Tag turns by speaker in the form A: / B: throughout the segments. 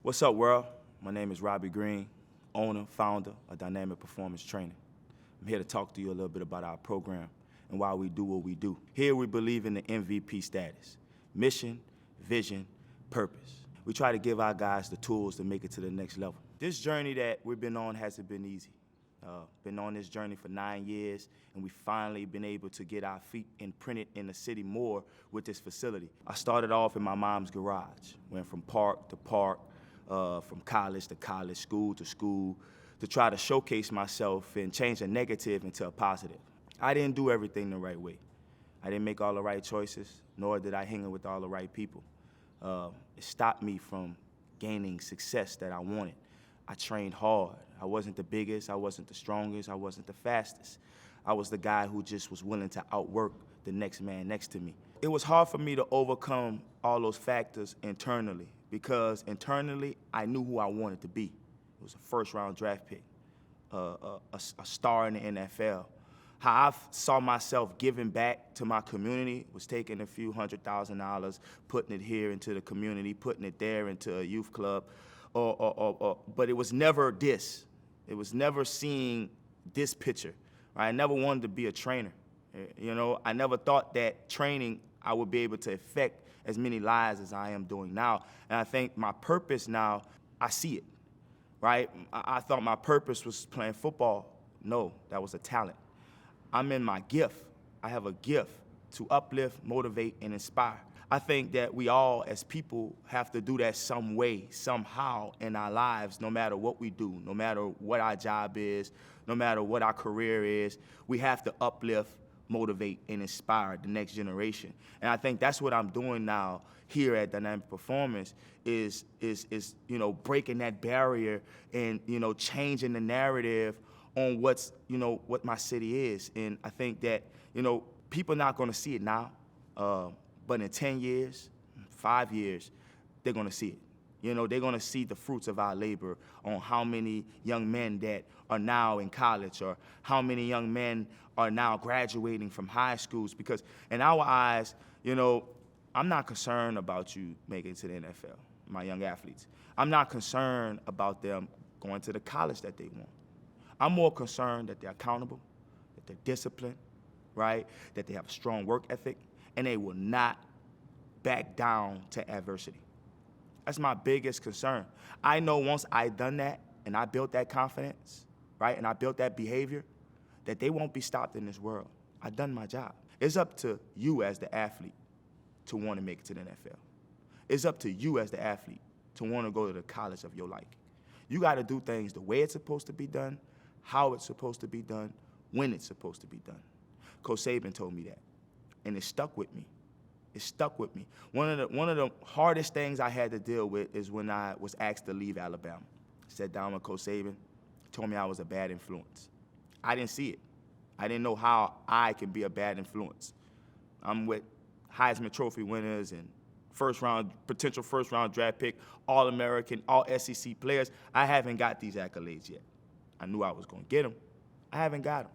A: What's up, world? My name is Robby Green, owner, founder of Dynamic Performance Training. I'm here to talk to you a little bit about our program and why we do what we do. Here we believe in the MVP status: mission, vision, purpose. We try to give our guys the tools to make it to the next level. This journey that we've been on hasn't been easy. Been on this journey for 9 years, and we finally been able to get our feet imprinted in the city more with this facility. I started off in my mom's garage, went from park to park, from college to college, school to school, to try to showcase myself and change a negative into a positive. I didn't do everything the right way. I didn't make all the right choices, nor did I hang with all the right people. It stopped me from gaining success that I wanted. I trained hard. I wasn't the biggest, I wasn't the strongest, I wasn't the fastest. I was the guy who just was willing to outwork the next man next to me. It was hard for me to overcome all those factors internally, because internally, I knew who I wanted to be. It was a first-round draft pick, a star in the NFL. How I saw myself giving back to my community was taking a few $100,000, putting it here into the community, putting it there into a youth club, but it was never this. It was never seeing this picture. I never wanted to be a trainer. You know, I never thought that training I would be able to affect as many lives as I am doing now. And I think my purpose now, I see it, right? I thought my purpose was playing football. No, that was a talent. I'm in my gift. I have a gift to uplift, motivate, and inspire. I think that we all, as people, have to do that some way, somehow in our lives, no matter what we do, no matter what our job is, no matter what our career is. We have to uplift, motivate, and inspire the next generation. And I think that's what I'm doing now here at Dynamic Performance is breaking that barrier and, changing the narrative on what my city is. And I think that, people are not going to see it now, but in 10 years, 5 years, they're going to see it. They're going to see the fruits of our labor on how many young men that are now in college, or how many young men are now graduating from high schools. Because in our eyes, I'm not concerned about you making it to the NFL, my young athletes. I'm not concerned about them going to the college that they want. I'm more concerned that they're accountable, that they're disciplined, right? That they have a strong work ethic, and they will not back down to adversity. That's my biggest concern. I know once I done that and I built that confidence, right, and I built that behavior, that they won't be stopped in this world. I done my job. It's up to you as the athlete to want to make it to the NFL. It's up to you as the athlete to want to go to the college of your liking. You got to do things the way it's supposed to be done, how it's supposed to be done, when it's supposed to be done. Coach Saban told me that, and it stuck with me. It stuck with me. One of the hardest things I had to deal with is when I was asked to leave Alabama. I sat down with Coach Saban, told me I was a bad influence. I didn't see it. I didn't know how I could be a bad influence. I'm with Heisman Trophy winners and potential first-round draft pick, All-American, All-SEC players. I haven't got these accolades yet. I knew I was going to get them. I haven't got them.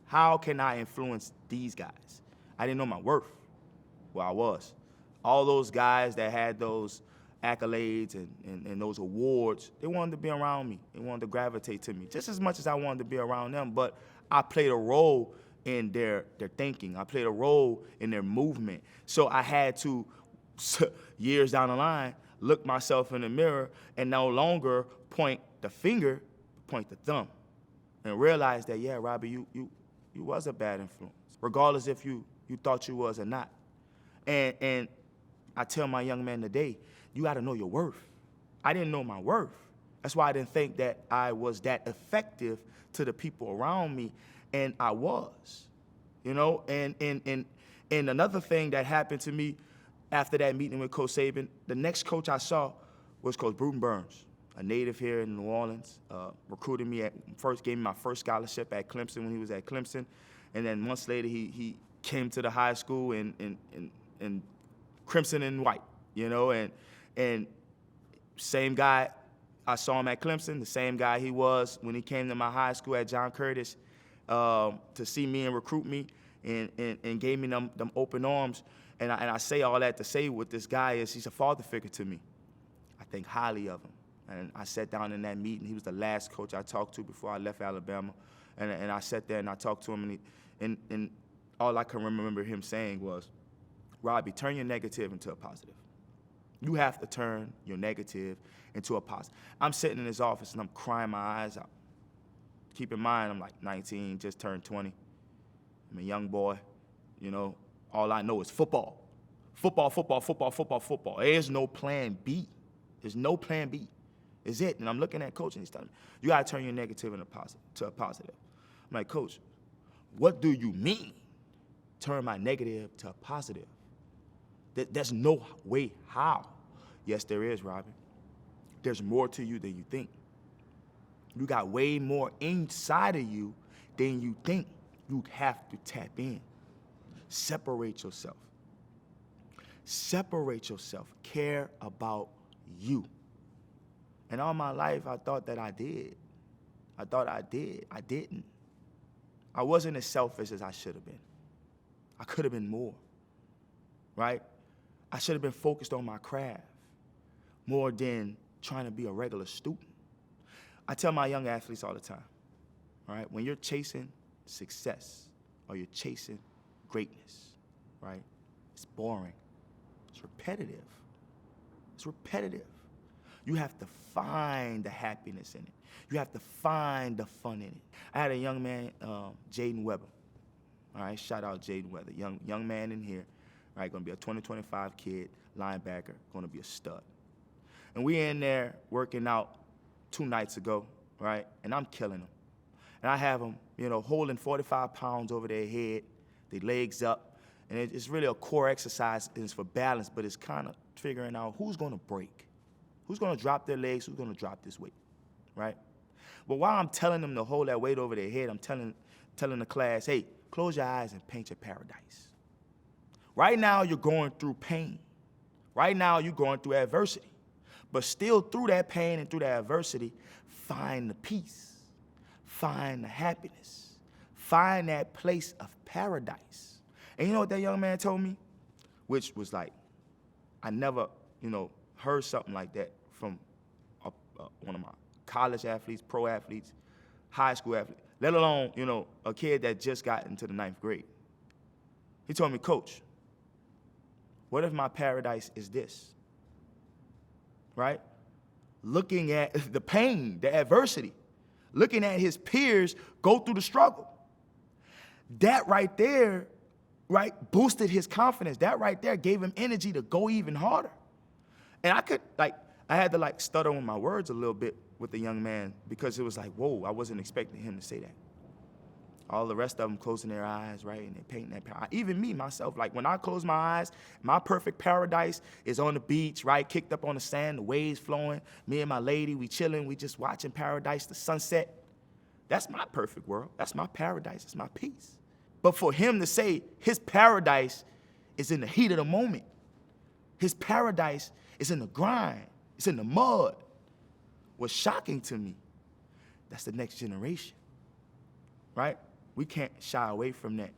A: How can I influence these guys? I didn't know my worth. Well, I was. All those guys that had those accolades and those awards, they wanted to be around me. They wanted to gravitate to me just as much as I wanted to be around them. But I played a role in their thinking. I played a role in their movement. So I had to, years down the line, look myself in the mirror and no longer point the finger, point the thumb, and realize that, yeah, Robby, you was a bad influence, regardless if you thought you was or not. And I tell my young man today, you got to know your worth. I didn't know my worth. That's why I didn't think that I was that effective to the people around me, and I was, And another thing that happened to me after that meeting with Coach Saban, the next coach I saw was Coach Bruton Burns, a native here in New Orleans, recruited me gave me my first scholarship at Clemson when he was at Clemson, and then months later he came to the high school in crimson and white, and same guy, I saw him at Clemson, the same guy he was when he came to my high school at John Curtis to see me and recruit me, and gave me them open arms. And I say all that to say what this guy is. He's a father figure to me. I think highly of him. And I sat down in that meeting. He was the last coach I talked to before I left Alabama. And I sat there and I talked to him, and all I can remember him saying was, Robby, turn your negative into a positive. You have to turn your negative into a positive. I'm sitting in his office and I'm crying my eyes out. Keep in mind, I'm like 19, just turned 20. I'm a young boy, all I know is football. Football, football, football, football, football. There's no plan B. There's no plan B. It's it. And I'm looking at Coach and he's telling me, you gotta turn your negative into a positive. I'm like, Coach, what do you mean? Turn my negative to a positive? There's no way how. Yes, there is, Robby. There's more to you than you think. You got way more inside of you than you think. You have to tap in. Separate yourself. Separate yourself. Care about you. And all my life, I thought that I did. I thought I did. I didn't. I wasn't as selfish as I should have been. I could have been more, right? I should have been focused on my craft more than trying to be a regular student. I tell my young athletes all the time, all right, when you're chasing success or you're chasing greatness, right, it's boring. It's repetitive. It's repetitive. You have to find the happiness in it. You have to find the fun in it. I had a young man, Jaden Weber. All right, shout out Jaden Weber, young man in here, right, gonna be a 2025 kid, linebacker, gonna be a stud. And we in there working out 2 nights ago, right, and I'm killing them. And I have them, holding 45 pounds over their head, their legs up, and it's really a core exercise, and it's for balance, but it's kind of figuring out who's gonna break, who's gonna drop their legs, who's gonna drop this weight, right? But while I'm telling them to hold that weight over their head, I'm telling the class, hey, close your eyes and paint your paradise. Right now, you're going through pain. Right now, you're going through adversity. But still, through that pain and through that adversity, find the peace. Find the happiness. Find that place of paradise. And you know what that young man told me? Which was like, I never, heard something like that from one of my college athletes, pro athletes, high school athletes, let alone, a kid that just got into the 9th grade. He told me, Coach, what if my paradise is this? Right? Looking at the pain, the adversity, looking at his peers go through the struggle. That right there, right, boosted his confidence. That right there gave him energy to go even harder. And I had to stutter on my words a little bit with the young man because it was like, whoa, I wasn't expecting him to say that. All the rest of them closing their eyes, right, and they're painting that paradise. Even me, myself, when I close my eyes, my perfect paradise is on the beach, right, kicked up on the sand, the waves flowing, me and my lady, we chilling, we just watching paradise, the sunset. That's my perfect world. That's my paradise. It's my peace. But for him to say his paradise is in the heat of the moment, his paradise is in the grind, it's in the mud, was shocking to me. That's the next generation, right? We can't shy away from that.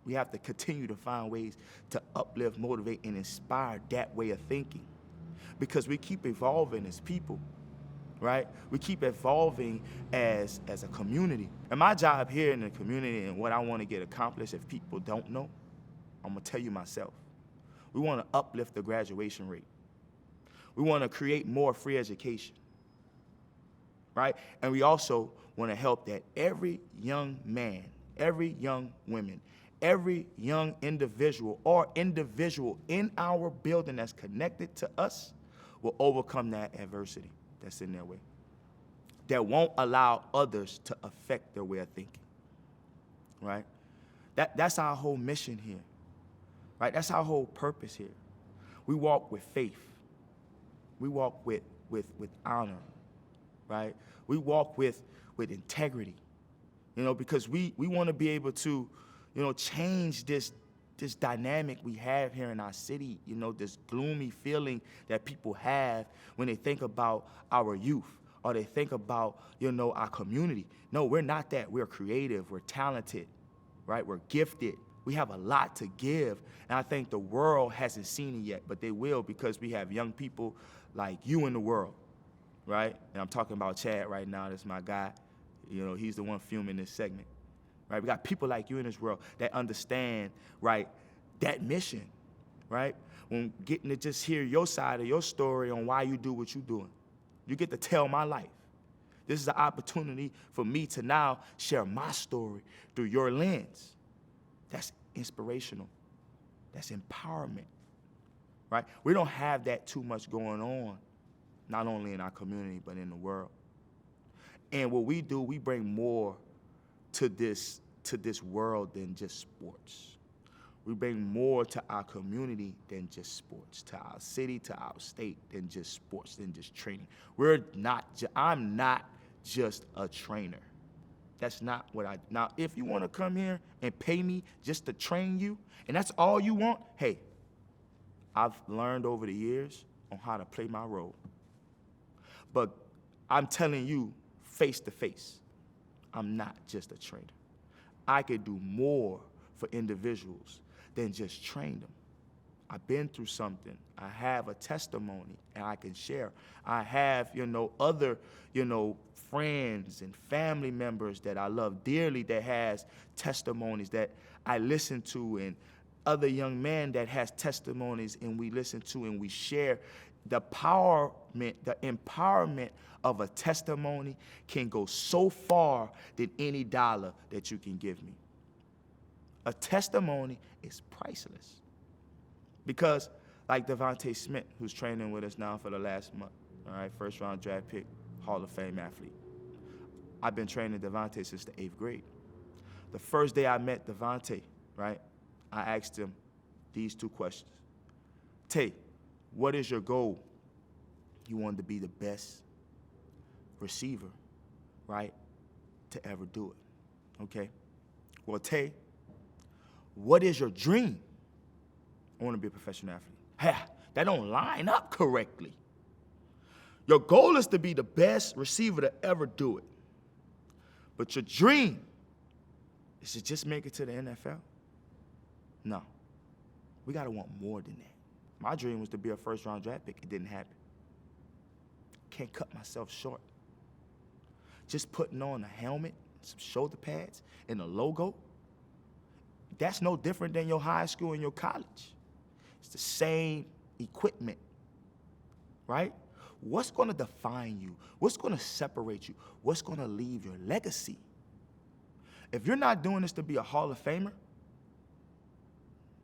A: We have to continue to find ways to uplift, motivate, and inspire that way of thinking because we keep evolving as people, right? We keep evolving as a community. And my job here in the community and what I want to get accomplished, if people don't know, I'm going to tell you myself. We want to uplift the graduation rate. We want to create more free education, right? And we also want to help that every young man, every young woman, every young individual or individual in our building that's connected to us will overcome that adversity that's in their way, that won't allow others to affect their way of thinking, right? That's our whole mission here, right? That's our whole purpose here. We walk with faith. We walk with honor, right? We walk with integrity, because we want to be able to, change this dynamic we have here in our city, this gloomy feeling that people have when they think about our youth or they think about, our community. No, we're not that. We're creative. We're talented, right? We're gifted. We have a lot to give, and I think the world hasn't seen it yet, but they will because we have young people like you in the world, right? And I'm talking about Chad right now. That's my guy. You know, he's the one filming this segment, right? We got people like you in this world that understand, right, that mission, right? When getting to just hear your side of your story on why you do what you're doing. You get to tell my life. This is an opportunity for me to now share my story through your lens. That's inspirational. That's empowerment, right? We don't have that too much going on, not only in our community, but in the world. And what we do, we bring more to this world than just sports. We bring more to our community than just sports, to our city, to our state, than just sports, than just training. I'm not just a trainer. That's not what now if you want to come here and pay me just to train you, and that's all you want, hey, I've learned over the years on how to play my role. But I'm telling you face to face, I'm not just a trainer. I could do more for individuals than just train them. I've been through something. I have a testimony and I can share. I have, other, friends and family members that I love dearly that has testimonies that I listen to, and other young men that has testimonies and we listen to and we share. The empowerment of a testimony can go so far than any dollar that you can give me. A testimony is priceless. Because like Devontae Smith, who's training with us now for the last month, all right, first round draft pick, Hall of Fame athlete. I've been training Devontae since the 8th grade. The first day I met Devontae, right, I asked him these 2 questions. Tay, what is your goal? You wanted to be the best receiver, right, to ever do it, okay? Well, Tay, what is your dream? I want to be a professional athlete. Ha, that don't line up correctly. Your goal is to be the best receiver to ever do it. But your dream is to just make it to the NFL? No. We got to want more than that. My dream was to be a first-round draft pick. It didn't happen. Can't cut myself short. Just putting on a helmet, some shoulder pads, and a logo, that's no different than your high school and your college. It's the same equipment, right? What's going to define you? What's going to separate you? What's going to leave your legacy? If you're not doing this to be a Hall of Famer,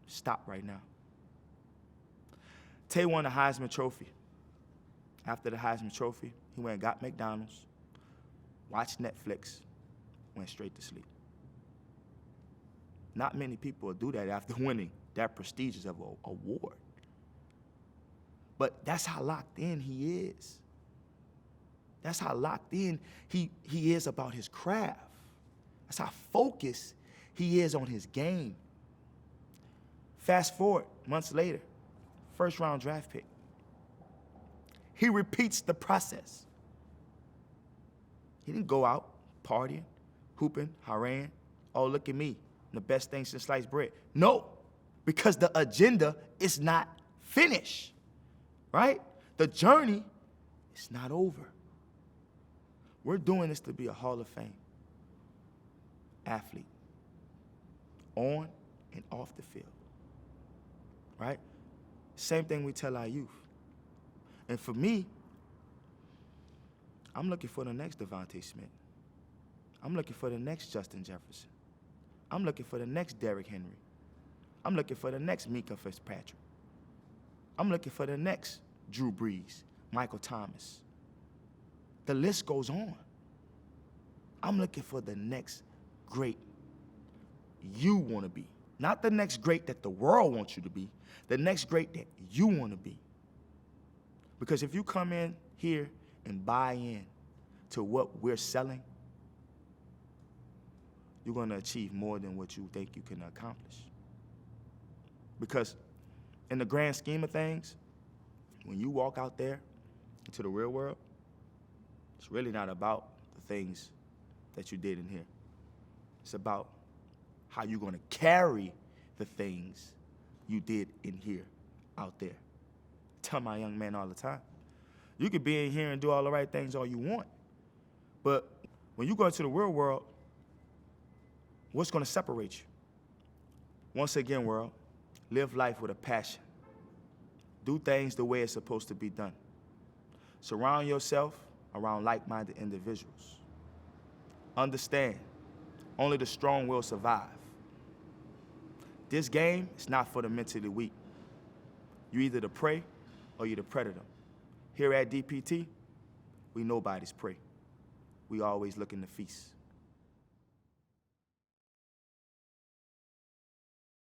A: stop right now. Tay won the Heisman Trophy. After the Heisman Trophy, he went and got McDonald's, watched Netflix, went straight to sleep. Not many people do that after winning that prestigious of an award. But that's how locked in he is. That's how locked in he is about his craft. That's how focused he is on his game. Fast forward months later, first-round draft pick. He repeats the process. He didn't go out partying, hooping, hooraying. Oh, look at me, the best thing since sliced bread. No, because the agenda is not finished, right? The journey is not over. We're doing this to be a Hall of Fame athlete, on and off the field, right? Same thing we tell our youth. And for me, I'm looking for the next Devontae Smith. I'm looking for the next Justin Jefferson. I'm looking for the next Derrick Henry. I'm looking for the next Mika Fitzpatrick. I'm looking for the next Drew Brees, Michael Thomas. The list goes on. I'm looking for the next great you want to be. Not the next great that the world wants you to be, the next great that you want to be. Because if you come in here and buy in to what we're selling, you're going to achieve more than what you think you can accomplish. Because in the grand scheme of things, when you walk out there into the real world, it's really not about the things that you did in here. It's about how you're going to carry the things you did in here out there. I tell my young man all the time, You could be in here and do all the right things all you want. But when you go into the real world, what's going to separate you? Once again, world, live life with a passion. Do things the way it's supposed to be done. Surround yourself around like-minded individuals. Understand, only the strong will survive. This game is not for the mentally weak. You're either the prey or you're the predator. Here at DPT, we nobody's prey. We always looking to feast.